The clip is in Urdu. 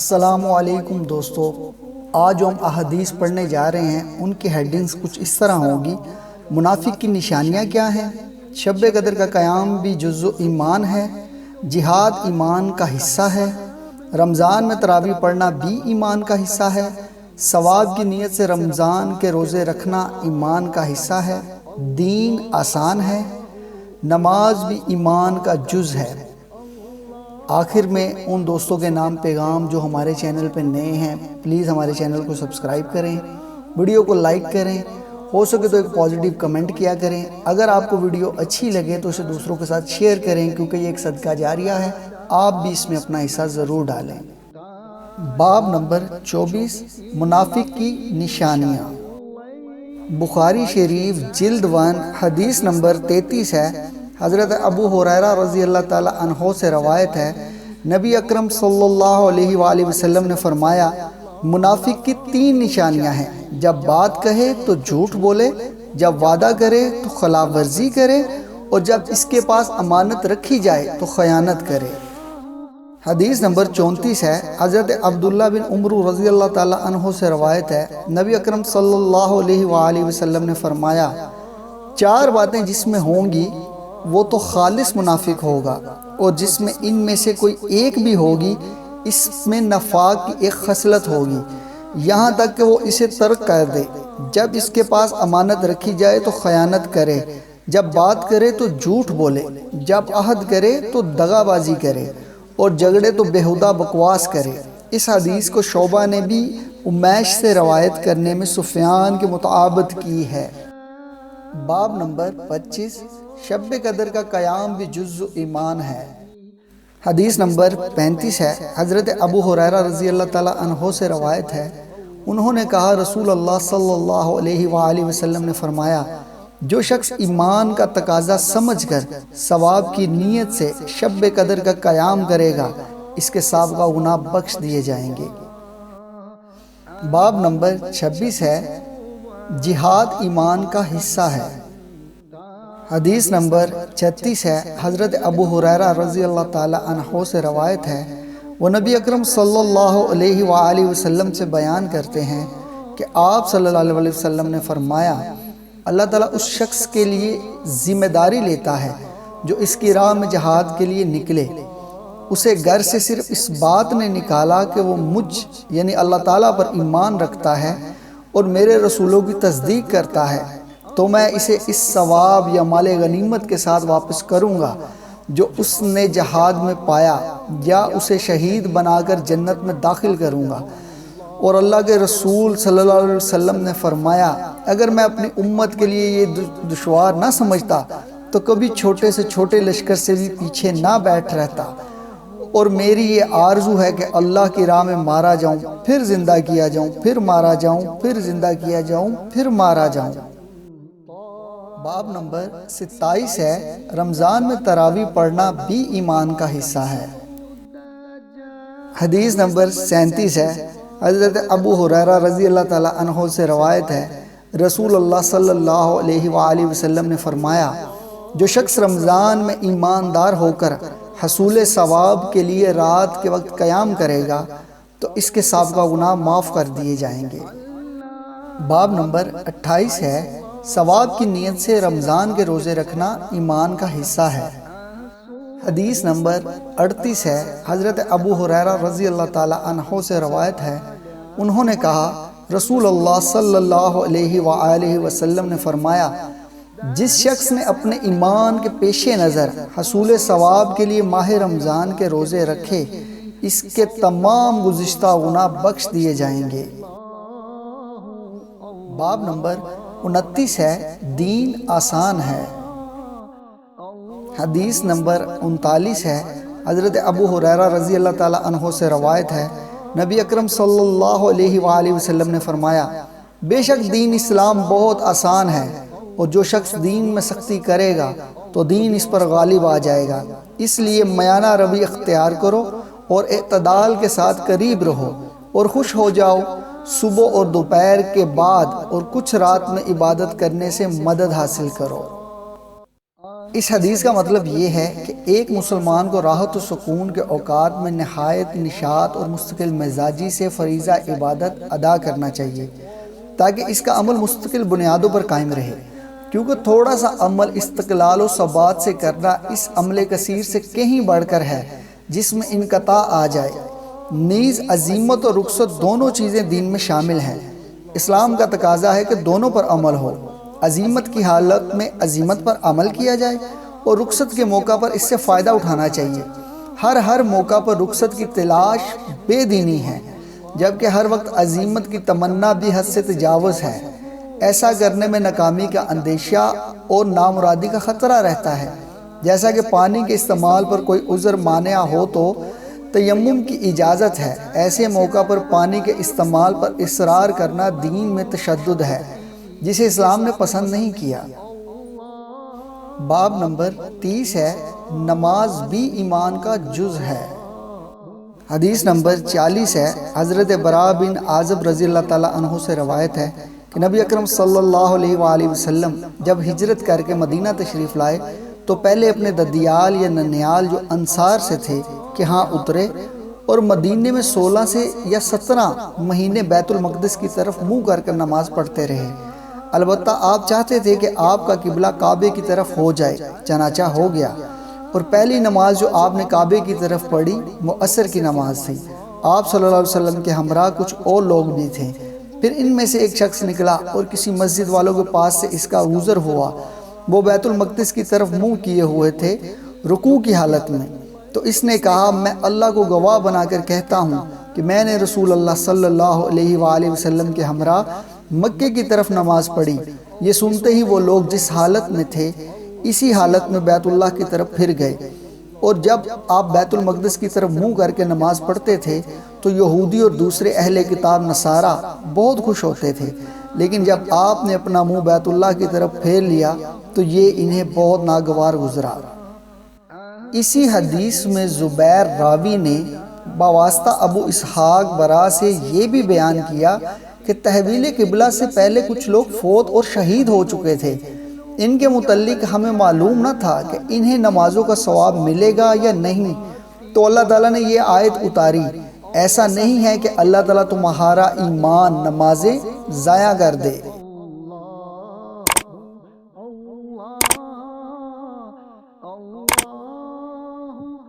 السلام علیکم دوستو، آج جو ہم احادیث پڑھنے جا رہے ہیں ان کی ہیڈنگز کچھ اس طرح ہوگی۔ منافق کی نشانیاں کیا ہیں؟ شب قدر کا قیام بھی جزء ایمان ہے، جہاد ایمان کا حصہ ہے، رمضان میں تراویح پڑھنا بھی ایمان کا حصہ ہے، ثواب کی نیت سے رمضان کے روزے رکھنا ایمان کا حصہ ہے، دین آسان ہے، نماز بھی ایمان کا جز ہے۔ آخر میں ان دوستوں کے نام پیغام جو ہمارے چینل پہ نئے ہیں، پلیز ہمارے چینل کو سبسکرائب کریں، ویڈیو کو لائک کریں، ہو سکے تو ایک پازیٹیو کمنٹ کیا کریں۔ اگر آپ کو ویڈیو اچھی لگے تو اسے دوسروں کے ساتھ شیئر کریں، کیونکہ یہ ایک صدقہ جاریہ ہے، آپ بھی اس میں اپنا حصہ ضرور ڈالیں۔ باب نمبر 24، منافق کی نشانیاں۔ بخاری شریف جلد 1 حدیث نمبر 33 ہے۔ حضرت ابو ہریرہ رضی اللہ تعالیٰ عنہ سے روایت ہے، نبی اکرم صلی اللہ علیہ وآلہ وسلم نے فرمایا، منافق کی 3 نشانیاں ہیں۔ جب بات کہے تو جھوٹ بولے، جب وعدہ کرے تو خلاف ورزی کرے، اور جب اس کے پاس امانت رکھی جائے تو خیانت کرے۔ حدیث نمبر 34 ہے۔ حضرت عبداللہ بن عمر رضی اللہ تعالیٰ عنہ سے روایت ہے، نبی اکرم صلی اللہ علیہ وآلہ وسلم نے فرمایا، 4 باتیں جس میں ہوں گی وہ تو خالص منافق ہوگا، اور جس میں ان میں سے کوئی ایک بھی ہوگی اس میں نفاق کی ایک خصلت ہوگی، یہاں تک کہ وہ اسے ترک کر دے۔ جب اس کے پاس امانت رکھی جائے تو خیانت کرے، جب بات کرے تو جھوٹ بولے، جب عہد کرے تو دغا بازی کرے، اور جھگڑے تو بیہودہ بکواس کرے۔ اس حدیث کو شعبہ نے بھی امیش سے روایت کرنے میں سفیان کے مطابقت کی ہے۔ باب نمبر 25، شب قدر کا قیام بھی جزء ایمان ہے۔ حدیث نمبر 35 ہے۔ حضرت ابو ہریرہ رضی اللہ تعالیٰ عنہ سے روایت ہے، انہوں نے کہا، رسول اللہ صلی اللہ علیہ وآلہ وسلم نے فرمایا، جو شخص ایمان کا تقاضا سمجھ کر ثواب کی نیت سے شب قدر کا قیام کرے گا، اس کے سابقہ گناہ بخش دیے جائیں گے۔ باب نمبر 26 ہے، جہاد ایمان کا حصہ ہے۔ حدیث نمبر 36 ہے۔ حضرت ابو ہریرہ رضی اللہ تعالیٰ عنہ سے روایت ہے، وہ نبی اکرم صلی اللہ علیہ وآلہ وسلم سے بیان کرتے ہیں کہ آپ صلی اللہ علیہ وسلم نے فرمایا، اللہ تعالیٰ اس شخص کے لیے ذمہ داری لیتا ہے جو اس کی راہ میں جہاد کے لیے نکلے، اسے گھر سے صرف اس بات نے نکالا کہ وہ مجھ یعنی اللہ تعالیٰ پر ایمان رکھتا ہے اور میرے رسولوں کی تصدیق کرتا ہے، تو میں اسے اس ثواب یا مال غنیمت کے ساتھ واپس کروں گا جو اس نے جہاد میں پایا، یا اسے شہید بنا کر جنت میں داخل کروں گا۔ اور اللہ کے رسول صلی اللہ علیہ وسلم نے فرمایا، اگر میں اپنی امت کے لیے یہ دشوار نہ سمجھتا تو کبھی چھوٹے سے چھوٹے لشکر سے بھی پیچھے نہ بیٹھ رہتا، اور میری یہ آرزو ہے کہ اللہ کی راہ میں مارا جاؤں، پھر زندہ کیا جاؤں، پھر مارا جاؤں، پھر زندہ کیا جاؤں، پھر مارا جاؤں۔ باب نمبر 27 ہے، رمضان میں تراویح پڑھنا بھی ایمان کا حصہ ہے۔ حدیث نمبر 37 ہے۔ حضرت ابو ہریرہ رضی اللہ تعالیٰ عنہ سے روایت ہے، رسول اللہ صلی اللہ علیہ وآلہ وسلم نے فرمایا، جو شخص رمضان میں ایماندار ہو کر حصول ثواب کے لیے رات کے وقت قیام کرے گا تو اس کے سابقہ گناہ معاف کر دیے جائیں گے۔ باب نمبر 28 ہے، ثواب کی نیت سے رمضان کے روزے رکھنا ایمان کا حصہ ہے۔ حدیث نمبر 38 ہے۔ حضرت ابو ہریرہ رضی اللہ تعالیٰ عنہ سے روایت ہے، انہوں نے کہا، رسول اللہ صلی اللہ علیہ وآلہ وسلم نے فرمایا، جس شخص نے اپنے ایمان کے پیش نظر حصول ثواب کے لیے ماہ رمضان کے روزے رکھے، اس کے تمام گزشتہ گناہ بخش دیے جائیں گے۔ باب نمبر 29 ہے، دین آسان ہے۔ حدیث نمبر 39 ہے۔ حضرت ابو ہریرہ رضی اللہ تعالیٰ عنہ سے روایت ہے، نبی اکرم صلی اللہ علیہ وآلہ وسلم نے فرمایا، بے شک دین اسلام بہت آسان ہے، اور جو شخص دین میں سختی کرے گا تو دین اس پر غالب آ جائے گا، اس لیے میانہ روی اختیار کرو اور اعتدال کے ساتھ قریب رہو، اور خوش ہو جاؤ صبح اور دوپہر کے بعد، اور کچھ رات میں عبادت کرنے سے مدد حاصل کرو۔ اس حدیث کا مطلب یہ ہے کہ ایک مسلمان کو راحت و سکون کے اوقات میں نہایت نشاط اور مستقل مزاجی سے فریضہ عبادت ادا کرنا چاہیے تاکہ اس کا عمل مستقل بنیادوں پر قائم رہے، کیونکہ تھوڑا سا عمل استقلال و ثبات سے کرنا اس عمل کثیر سے کہیں بڑھ کر ہے جس میں انقطاع آ جائے۔ نیز عزیمت اور رخصت دونوں چیزیں دین میں شامل ہیں۔ اسلام کا تقاضا ہے کہ دونوں پر عمل ہو، عزیمت کی حالت میں عزیمت پر عمل کیا جائے اور رخصت کے موقع پر اس سے فائدہ اٹھانا چاہیے۔ ہر موقع پر رخصت کی تلاش بے دینی ہے، جبکہ ہر وقت عزیمت کی تمنا بھی حد سے تجاوز ہے۔ ایسا کرنے میں ناکامی کا اندیشہ اور نامرادی کا خطرہ رہتا ہے۔ جیسا کہ پانی کے استعمال پر کوئی عذر مانع ہو تو تیمم کی اجازت ہے، ایسے موقع پر پانی کے استعمال پر اصرار کرنا دین میں تشدد ہے جسے اسلام نے پسند نہیں کیا۔ باب نمبر 30 ہے، نماز بھی ایمان کا جز ہے۔ حدیث نمبر 40 ہے، حضرت براء بن عازب رضی اللہ تعالیٰ عنہ سے روایت ہے کہ نبی اکرم صلی اللہ علیہ وآلہ وسلم جب ہجرت کر کے مدینہ تشریف لائے تو پہلے اپنے ددیال یا ننیال جو انصار سے تھے کہ ہاں اترے اور مدینے میں 16 سے یا 17 مہینے بیت المقدس کی طرف منہ کر کر نماز پڑھتے رہے۔ البتہ آپ چاہتے تھے کہ آپ کا قبلہ کعبے کی طرف ہو جائے، چنانچہ ہو گیا، اور پہلی نماز جو آپ نے کعبے کی طرف پڑھی وہ عصر کی نماز تھی۔ آپ صلی اللہ علیہ وسلم کے ہمراہ کچھ اور لوگ بھی تھے۔ پھر ان میں سے ایک شخص نکلا اور کسی مسجد والوں کے پاس سے اس کا گزر ہوا۔ وہ بیت المقدس کی طرف منہ کیے ہوئے تھے رکوع کی حالت میں، تو اس نے کہا، میں اللہ کو گواہ بنا کر کہتا ہوں کہ میں نے رسول اللہ صلی اللہ علیہ وآلہ وسلم کے ہمراہ مکے کی طرف نماز پڑھی۔ یہ سنتے ہی وہ لوگ جس حالت میں تھے اسی حالت میں بیت اللہ کی طرف پھر گئے، اور جب آپ بیت المقدس کی طرف منہ کر کے نماز پڑھتے تھے تو یہودی اور دوسرے اہل کتاب نصارہ بہت خوش ہوتے تھے، لیکن جب آپ نے اپنا منہ بیت اللہ کی طرف پھیر لیا تو یہ انہیں بہت ناگوار گزرا۔ اسی حدیث میں زبیر راوی نے بواسطہ ابو اسحاق براء سے یہ بھی بیان کیا کہ تحویل قبلہ سے پہلے کچھ لوگ فوت اور شہید ہو چکے تھے۔ ان کے متعلق ہمیں معلوم نہ تھا کہ انہیں نمازوں کا ثواب ملے گا یا نہیں، تو اللہ تعالیٰ نے یہ آیت اتاری، ایسا نہیں ہے کہ اللہ تعالیٰ تمہارا ایمان نمازیں ضائع کر دے۔